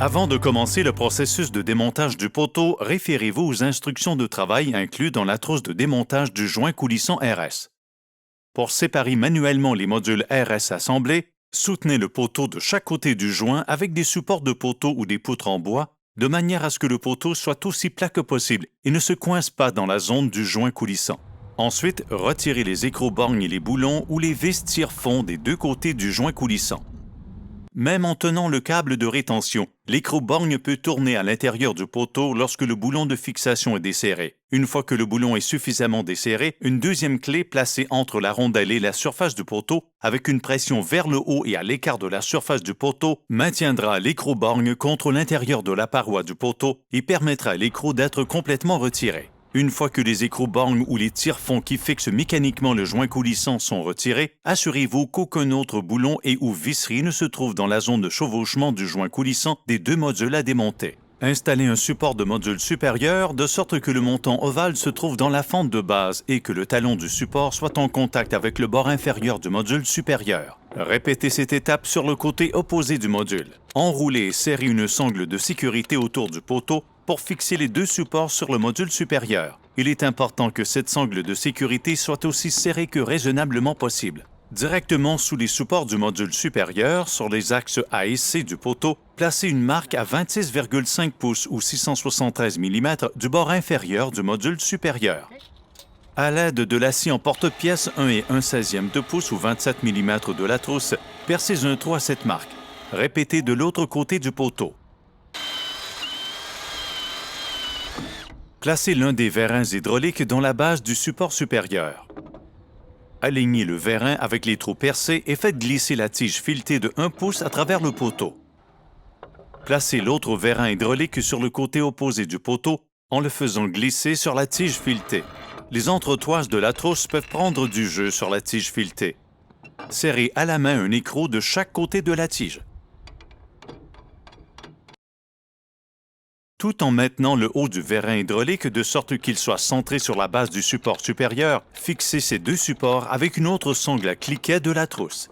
Avant de commencer le processus de démontage du poteau, référez-vous aux instructions de travail incluses dans la trousse de démontage du joint coulissant RS. Pour séparer manuellement les modules RS assemblés, soutenez le poteau de chaque côté du joint avec des supports de poteau ou des poutres en bois, de manière à ce que le poteau soit aussi plat que possible et ne se coince pas dans la zone du joint coulissant. Ensuite, retirez les écrous-borgnes et les boulons ou les vis tire-fond des deux côtés du joint coulissant. Même en tenant le câble de rétention, l'écrou-borgne peut tourner à l'intérieur du poteau lorsque le boulon de fixation est desserré. Une fois que le boulon est suffisamment desserré, une deuxième clé placée entre la rondelle et la surface du poteau, avec une pression vers le haut et à l'écart de la surface du poteau, maintiendra l'écrou-borgne contre l'intérieur de la paroi du poteau et permettra à l'écrou d'être complètement retiré. Une fois que les écrous-borgnes ou les tire-fonds qui fixent mécaniquement le joint coulissant sont retirés, assurez-vous qu'aucun autre boulon et ou visserie ne se trouve dans la zone de chevauchement du joint coulissant des deux modules à démonter. Installez un support de module supérieur de sorte que le montant ovale se trouve dans la fente de base et que le talon du support soit en contact avec le bord inférieur du module supérieur. Répétez cette étape sur le côté opposé du module. Enroulez et serrez une sangle de sécurité autour du poteau pour fixer les deux supports sur le module supérieur. Il est important que cette sangle de sécurité soit aussi serrée que raisonnablement possible. Directement sous les supports du module supérieur, sur les axes A et C du poteau, placez une marque à 26,5 pouces ou 673 mm du bord inférieur du module supérieur. À l'aide de la scie en porte-pièce 1 et 1/16 de pouce ou 27 mm de la trousse, percez un trou à cette marque. Répétez de l'autre côté du poteau. Placez l'un des vérins hydrauliques dans la base du support supérieur. Alignez le vérin avec les trous percés et faites glisser la tige filetée de 1 pouce à travers le poteau. Placez l'autre vérin hydraulique sur le côté opposé du poteau en le faisant glisser sur la tige filetée. Les entretoises de la trousse peuvent prendre du jeu sur la tige filetée. Serrez à la main un écrou de chaque côté de la tige. Tout en maintenant le haut du vérin hydraulique de sorte qu'il soit centré sur la base du support supérieur, fixez ces deux supports avec une autre sangle à cliquet de la trousse.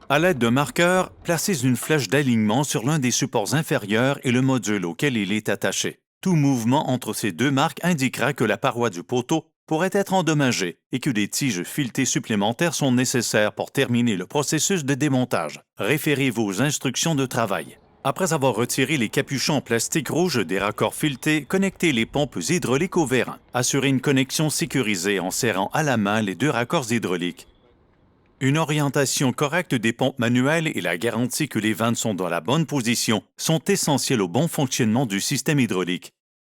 À l'aide d'un marqueur, placez une flèche d'alignement sur l'un des supports inférieurs et le module auquel il est attaché. Tout mouvement entre ces deux marques indiquera que la paroi du poteau pourrait être endommagée et que des tiges filetées supplémentaires sont nécessaires pour terminer le processus de démontage. Référez-vous aux instructions de travail. Après avoir retiré les capuchons en plastique rouge des raccords filetés, connectez les pompes hydrauliques au vérin. Assurez une connexion sécurisée en serrant à la main les deux raccords hydrauliques. Une orientation correcte des pompes manuelles et la garantie que les vannes sont dans la bonne position sont essentielles au bon fonctionnement du système hydraulique.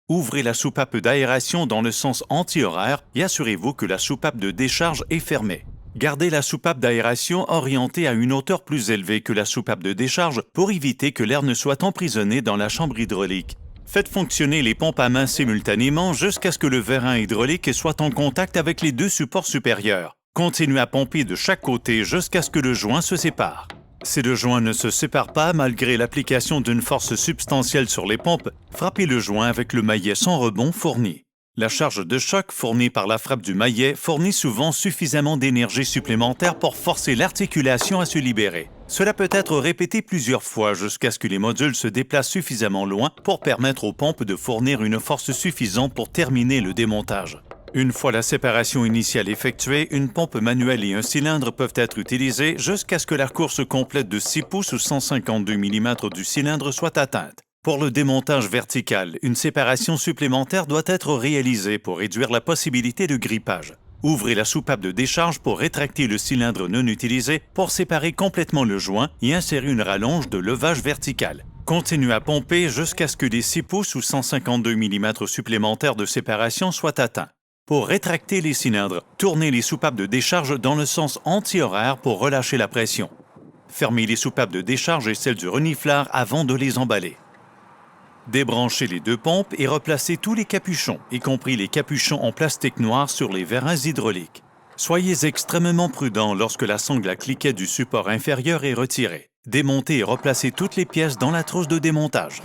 Ouvrez la soupape d'aération dans le sens anti-horaire et assurez-vous que la soupape de décharge est fermée. Gardez la soupape d'aération orientée à une hauteur plus élevée que la soupape de décharge pour éviter que l'air ne soit emprisonné dans la chambre hydraulique. Faites fonctionner les pompes à main simultanément jusqu'à ce que le vérin hydraulique soit en contact avec les deux supports supérieurs. Continuez à pomper de chaque côté jusqu'à ce que le joint se sépare. Si le joint ne se sépare pas malgré l'application d'une force substantielle sur les pompes, frappez le joint avec le maillet sans rebond fourni. La charge de choc fournie par la frappe du maillet fournit souvent suffisamment d'énergie supplémentaire pour forcer l'articulation à se libérer. Cela peut être répété plusieurs fois jusqu'à ce que les modules se déplacent suffisamment loin pour permettre aux pompes de fournir une force suffisante pour terminer le démontage. Une fois la séparation initiale effectuée, une pompe manuelle et un cylindre peuvent être utilisés jusqu'à ce que la course complète de 6 pouces ou 152 mm du cylindre soit atteinte. Pour le démontage vertical, une séparation supplémentaire doit être réalisée pour réduire la possibilité de grippage. Ouvrez la soupape de décharge pour rétracter le cylindre non utilisé pour séparer complètement le joint et insérer une rallonge de levage vertical. Continuez à pomper jusqu'à ce que les 6 pouces ou 152 mm supplémentaires de séparation soient atteints. Pour rétracter les cylindres, tournez les soupapes de décharge dans le sens anti-horaire pour relâcher la pression. Fermez les soupapes de décharge et celles du reniflard avant de les emballer. Débranchez les deux pompes et replacez tous les capuchons, y compris les capuchons en plastique noir sur les vérins hydrauliques. Soyez extrêmement prudent lorsque la sangle à cliquet du support inférieur est retirée. Démontez et replacez toutes les pièces dans la trousse de démontage.